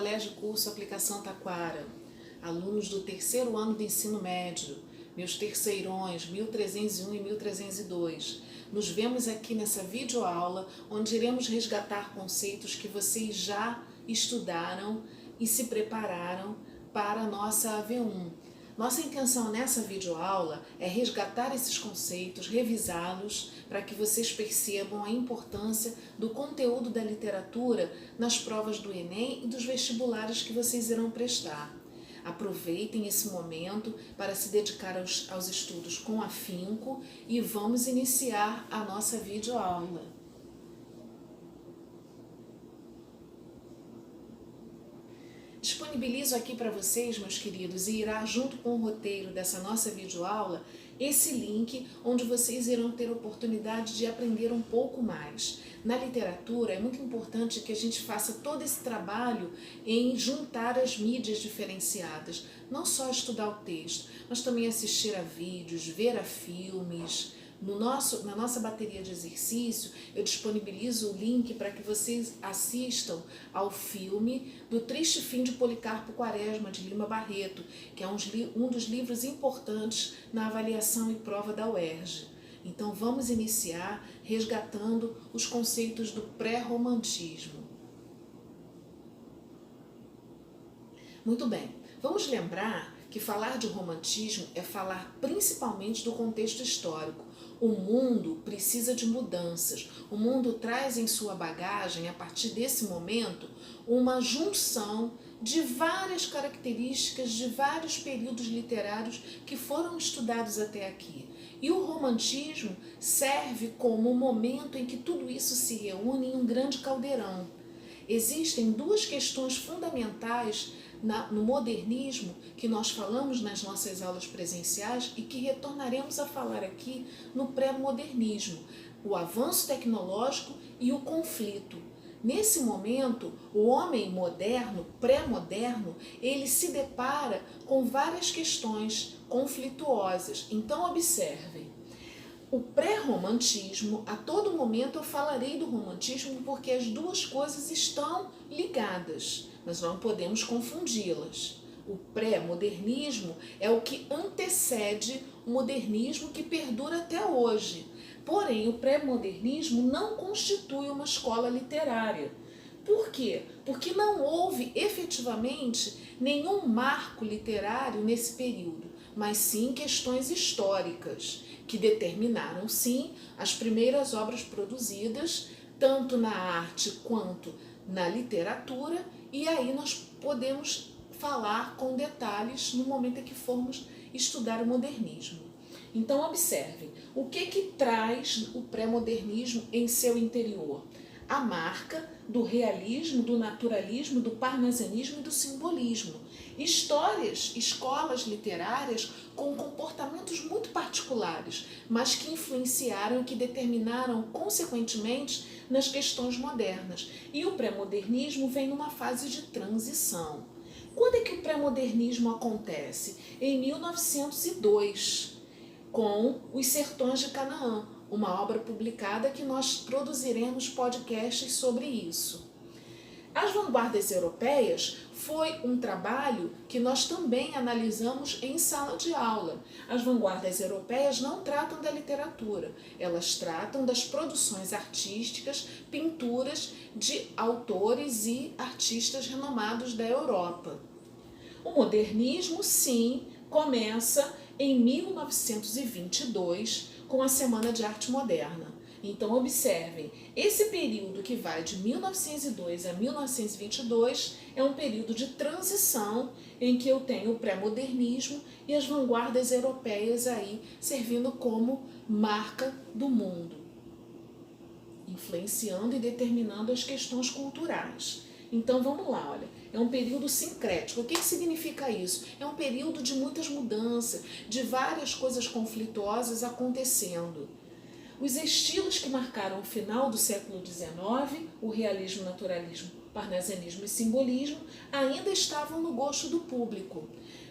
Colégio Curso Aplicação Taquara, alunos do terceiro ano do ensino médio, meus terceirões 1301 e 1302. Nos vemos aqui nessa videoaula onde iremos resgatar conceitos que vocês já estudaram e se prepararam para a nossa AV1. Nossa intenção nessa videoaula é resgatar esses conceitos, revisá-los, para que vocês percebam a importância do conteúdo da literatura nas provas do Enem e dos vestibulares que vocês irão prestar. Aproveitem esse momento para se dedicar aos estudos com afinco e vamos iniciar a nossa videoaula. Disponibilizo aqui para vocês, meus queridos, e irá junto com o roteiro dessa nossa videoaula, esse link onde vocês irão ter a oportunidade de aprender um pouco mais. Na literatura é muito importante que a gente faça todo esse trabalho em juntar as mídias diferenciadas, não só estudar o texto, mas também assistir a vídeos, ver a filmes. Na nossa bateria de exercício, eu disponibilizo o link para que vocês assistam ao filme do Triste Fim de Policarpo Quaresma, de Lima Barreto, que é um dos livros importantes na avaliação e prova da UERJ. Então vamos iniciar resgatando os conceitos do pré-romantismo. Muito bem, vamos lembrar que falar de romantismo é falar principalmente do contexto histórico. O mundo precisa de mudanças. O mundo traz em sua bagagem, a partir desse momento, uma junção de várias características de vários períodos literários que foram estudados até aqui. E o romantismo serve como o momento em que tudo isso se reúne em um grande caldeirão. Existem duas questões fundamentais no modernismo que nós falamos nas nossas aulas presenciais e que retornaremos a falar aqui no pré-modernismo: o avanço tecnológico e o conflito. Nesse momento, o homem moderno, pré-moderno, ele se depara com várias questões conflituosas. Então observem, o pré-romantismo, a todo momento eu falarei do romantismo porque as duas coisas estão ligadas, mas não podemos confundi-las. O pré-modernismo é o que antecede o modernismo que perdura até hoje. Porém, o pré-modernismo não constitui uma escola literária. Por quê? Porque não houve efetivamente nenhum marco literário nesse período, mas sim questões históricas que determinaram, sim, as primeiras obras produzidas, tanto na arte quanto na literatura, e aí nós podemos falar com detalhes no momento em que formos estudar o modernismo. Então observem, o que traz o pré-modernismo em seu interior? A marca do realismo, do naturalismo, do parnasianismo e do simbolismo. Escolas literárias com comportamentos muito particulares, mas que influenciaram e que determinaram, consequentemente, nas questões modernas. E o pré-modernismo vem numa fase de transição. Quando é que o pré-modernismo acontece? Em 1902, com Os Sertões de Canaã, uma obra publicada que nós produziremos podcasts sobre isso. As vanguardas europeias foi um trabalho que nós também analisamos em sala de aula. As vanguardas europeias não tratam da literatura, elas tratam das produções artísticas, pinturas de autores e artistas renomados da Europa. O modernismo, sim, começa em 1922 com a Semana de Arte Moderna. Então observem, esse período que vai de 1902 a 1922 é um período de transição em que eu tenho o pré-modernismo e as vanguardas europeias aí servindo como marca do mundo, influenciando e determinando as questões culturais. Então vamos lá, olha, é um período sincrético. O que significa isso? É um período de muitas mudanças, de várias coisas conflituosas acontecendo. Os estilos que marcaram o final do século XIX, o realismo, naturalismo, parnasianismo e simbolismo, ainda estavam no gosto do público.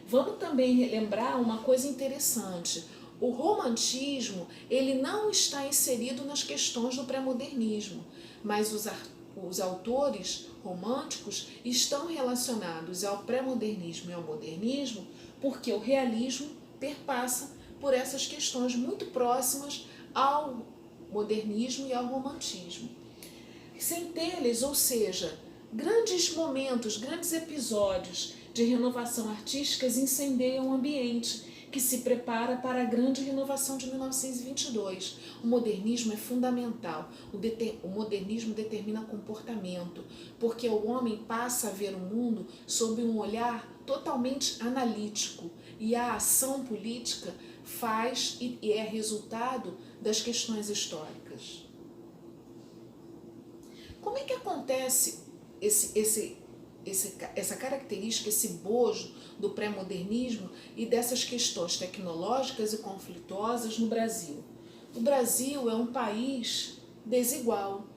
Vamos também lembrar uma coisa interessante. O romantismo, ele não está inserido nas questões do pré-modernismo, mas os autores românticos estão relacionados ao pré-modernismo e ao modernismo, porque o realismo perpassa por essas questões muito próximas ao modernismo e ao romantismo. Centelhas, ou seja, grandes momentos, grandes episódios de renovação artística incendeiam o ambiente que se prepara para a grande renovação de 1922. O modernismo é fundamental. O modernismo determina comportamento, porque o homem passa a ver o mundo sob um olhar totalmente analítico, e a ação política faz e é resultado das questões históricas. Como é que acontece essa característica, esse bojo do pré-modernismo e dessas questões tecnológicas e conflituosas no Brasil? O Brasil é um país desigual.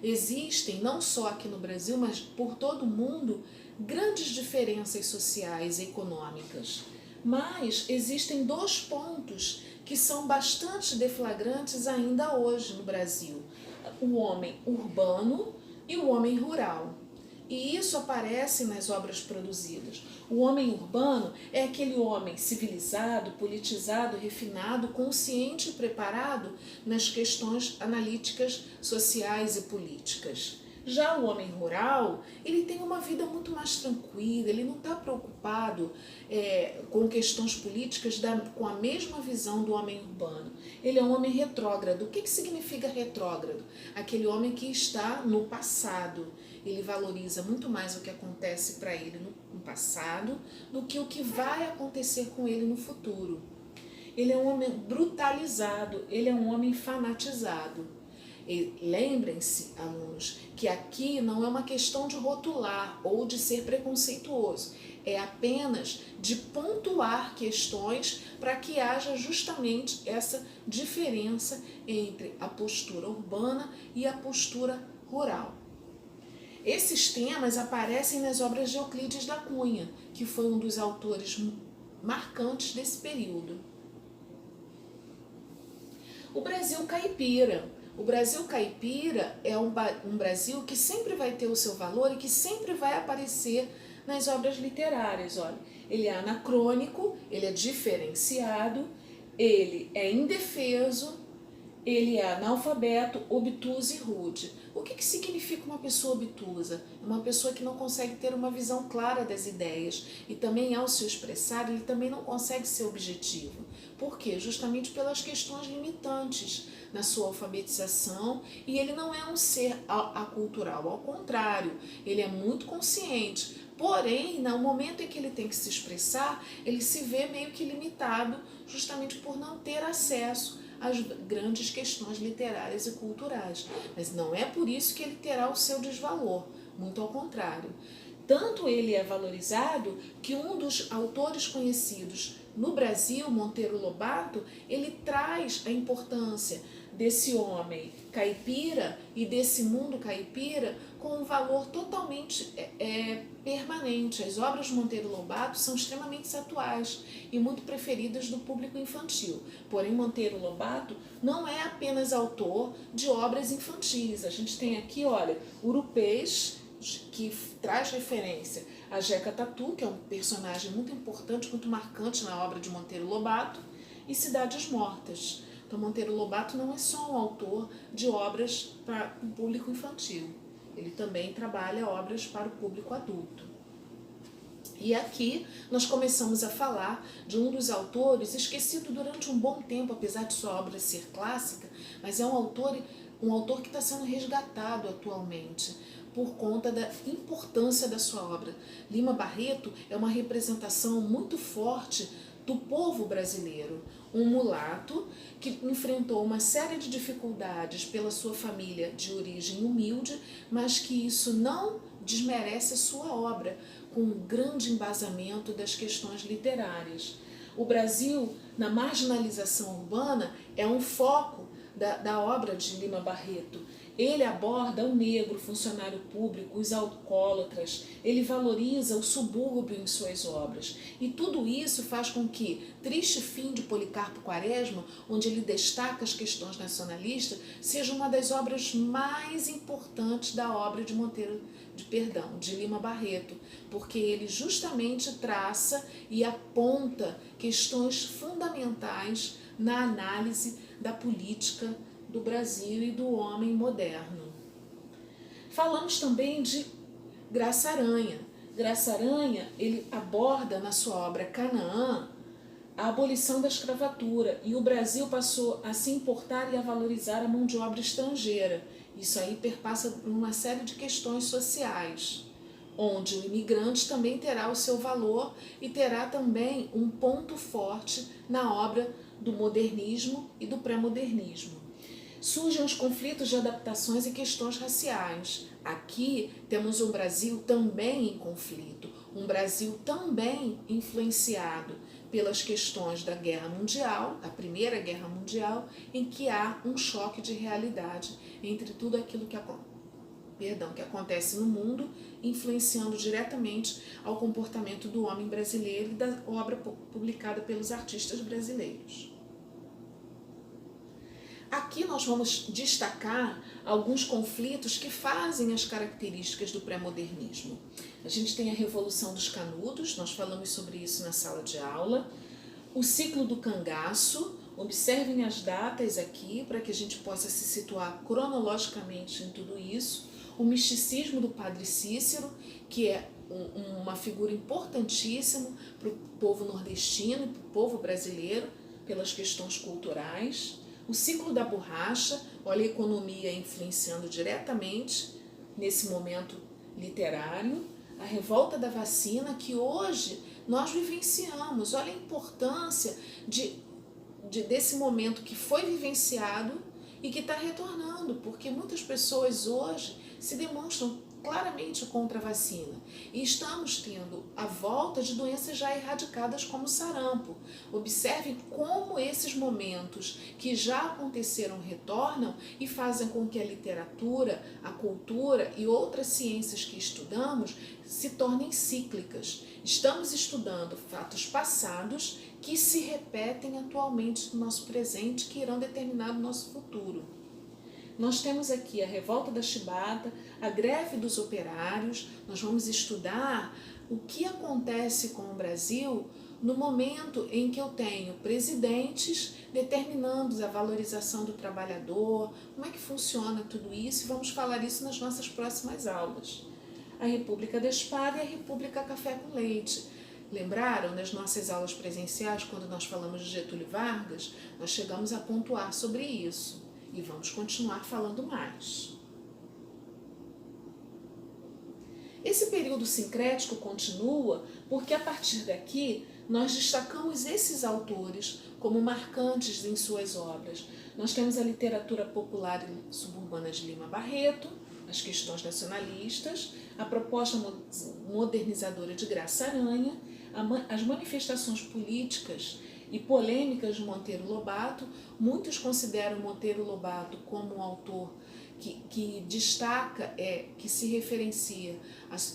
Existem, não só aqui no Brasil, mas por todo o mundo, grandes diferenças sociais e econômicas. Mas existem dois pontos que são bastante deflagrantes ainda hoje no Brasil: o homem urbano e o homem rural. E isso aparece nas obras produzidas. O homem urbano é aquele homem civilizado, politizado, refinado, consciente e preparado nas questões analíticas, sociais e políticas. Já o homem rural, ele tem uma vida muito mais tranquila, ele não está preocupado com questões políticas com a mesma visão do homem urbano. Ele é um homem retrógrado. O que significa retrógrado? Aquele homem que está no passado. Ele valoriza muito mais o que acontece para ele no passado do que o que vai acontecer com ele no futuro. Ele é um homem brutalizado, ele é um homem fanatizado. E lembrem-se, alunos, que aqui não é uma questão de rotular ou de ser preconceituoso, é apenas de pontuar questões para que haja justamente essa diferença entre a postura urbana e a postura rural. Esses temas aparecem nas obras de Euclides da Cunha, que foi um dos autores marcantes desse período. O Brasil caipira. O Brasil caipira é um Brasil que sempre vai ter o seu valor e que sempre vai aparecer nas obras literárias. Olha, ele é anacrônico, ele é diferenciado, ele é indefeso, ele é analfabeto, obtuso e rude. O que significa uma pessoa obtusa? Uma pessoa que não consegue ter uma visão clara das ideias e também, ao se expressar, ele também não consegue ser objetivo. Por quê? Justamente pelas questões limitantes na sua alfabetização, e ele não é um ser acultural, ao contrário, ele é muito consciente. Porém, no momento em que ele tem que se expressar, ele se vê meio que limitado, justamente por não ter acesso às grandes questões literárias e culturais. Mas não é por isso que ele terá o seu desvalor, muito ao contrário. Tanto ele é valorizado que um dos autores conhecidos no Brasil, Monteiro Lobato, ele traz a importância desse homem caipira e desse mundo caipira com um valor totalmente permanente. As obras de Monteiro Lobato são extremamente atuais e muito preferidas do público infantil. Porém, Monteiro Lobato não é apenas autor de obras infantis. A gente tem aqui, olha, Urupês, que traz referência a Jeca Tatu, que é um personagem muito importante, muito marcante na obra de Monteiro Lobato, e Cidades Mortas. Então, Monteiro Lobato não é só um autor de obras para o público infantil, ele também trabalha obras para o público adulto. E aqui nós começamos a falar de um dos autores, esquecido durante um bom tempo, apesar de sua obra ser clássica, mas é um autor que está sendo resgatado atualmente por conta da importância da sua obra. Lima Barreto é uma representação muito forte do povo brasileiro, um mulato que enfrentou uma série de dificuldades pela sua família de origem humilde, mas que isso não desmerece a sua obra, com um grande embasamento das questões literárias. O Brasil, na marginalização urbana, é um foco da obra de Lima Barreto. Ele aborda o negro, o funcionário público, os alcoólatras, ele valoriza o subúrbio em suas obras. E tudo isso faz com que Triste Fim de Policarpo Quaresma, onde ele destaca as questões nacionalistas, seja uma das obras mais importantes da obra de de Lima Barreto, porque ele justamente traça e aponta questões fundamentais na análise da política do Brasil e do homem moderno. Falamos também de Graça Aranha. Graça Aranha, ele aborda na sua obra Canaã a abolição da escravatura e o Brasil passou a se importar e a valorizar a mão de obra estrangeira. Isso aí perpassa por uma série de questões sociais, onde o imigrante também terá o seu valor e terá também um ponto forte na obra do modernismo e do pré-modernismo. Surgem os conflitos de adaptações e questões raciais. Aqui temos um Brasil também em conflito, um Brasil também influenciado pelas questões da Guerra Mundial, a Primeira Guerra Mundial, em que há um choque de realidade entre tudo aquilo que acontece no mundo, influenciando diretamente ao comportamento do homem brasileiro e da obra publicada pelos artistas brasileiros. Aqui nós vamos destacar alguns conflitos que fazem as características do pré-modernismo. A gente tem a Revolução dos Canudos, nós falamos sobre isso na sala de aula. O ciclo do cangaço, observem as datas aqui para que a gente possa se situar cronologicamente em tudo isso. O misticismo do Padre Cícero, que é uma figura importantíssima para o povo nordestino e para o povo brasileiro, pelas questões culturais. O ciclo da borracha, olha a economia influenciando diretamente nesse momento literário. A revolta da vacina, que hoje nós vivenciamos. Olha a importância desse momento que foi vivenciado e que está retornando, porque muitas pessoas hoje se demonstram claramente contra a vacina. E estamos tendo a volta de doenças já erradicadas como o sarampo. Observem como esses momentos que já aconteceram retornam e fazem com que a literatura, a cultura e outras ciências que estudamos se tornem cíclicas. Estamos estudando fatos passados que se repetem atualmente no nosso presente, que irão determinar o nosso futuro. Nós temos aqui a revolta da chibata, a greve dos operários. Nós vamos estudar o que acontece com o Brasil no momento em que eu tenho presidentes determinando a valorização do trabalhador, como é que funciona tudo isso, e vamos falar isso nas nossas próximas aulas. A República da Espada e a República Café com Leite. Lembraram nas nossas aulas presenciais, quando nós falamos de Getúlio Vargas, nós chegamos a pontuar sobre isso. E vamos continuar falando mais. Esse período sincrético continua porque a partir daqui nós destacamos esses autores como marcantes em suas obras. Nós temos a literatura popular e suburbana de Lima Barreto, as questões nacionalistas, a proposta modernizadora de Graça Aranha, as manifestações políticas e polêmicas de Monteiro Lobato. Muitos consideram Monteiro Lobato como um autor que destaca, que se referencia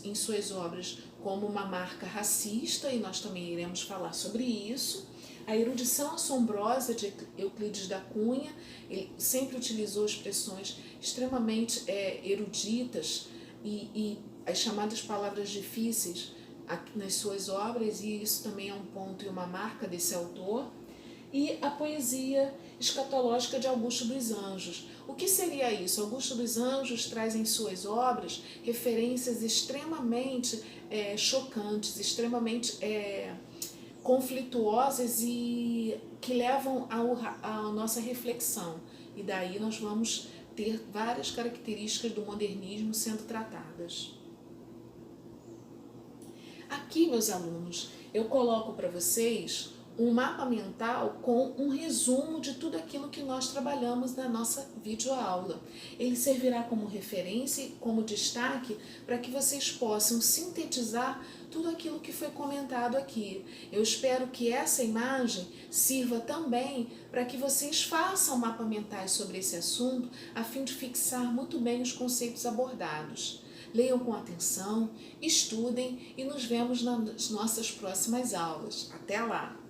em suas obras como uma marca racista, e nós também iremos falar sobre isso. A erudição assombrosa de Euclides da Cunha, ele sempre utilizou expressões extremamente eruditas e as chamadas palavras difíceis nas suas obras, e isso também é um ponto e uma marca desse autor. E a poesia escatológica de Augusto dos Anjos. O que seria isso? Augusto dos Anjos traz em suas obras referências extremamente chocantes, extremamente conflituosas e que levam à nossa reflexão. E daí nós vamos ter várias características do modernismo sendo tratadas. Aqui, meus alunos, eu coloco para vocês um mapa mental com um resumo de tudo aquilo que nós trabalhamos na nossa videoaula. Ele servirá como referência e como destaque para que vocês possam sintetizar tudo aquilo que foi comentado aqui. Eu espero que essa imagem sirva também para que vocês façam mapas mentais sobre esse assunto, a fim de fixar muito bem os conceitos abordados. Leiam com atenção, estudem e nos vemos nas nossas próximas aulas. Até lá!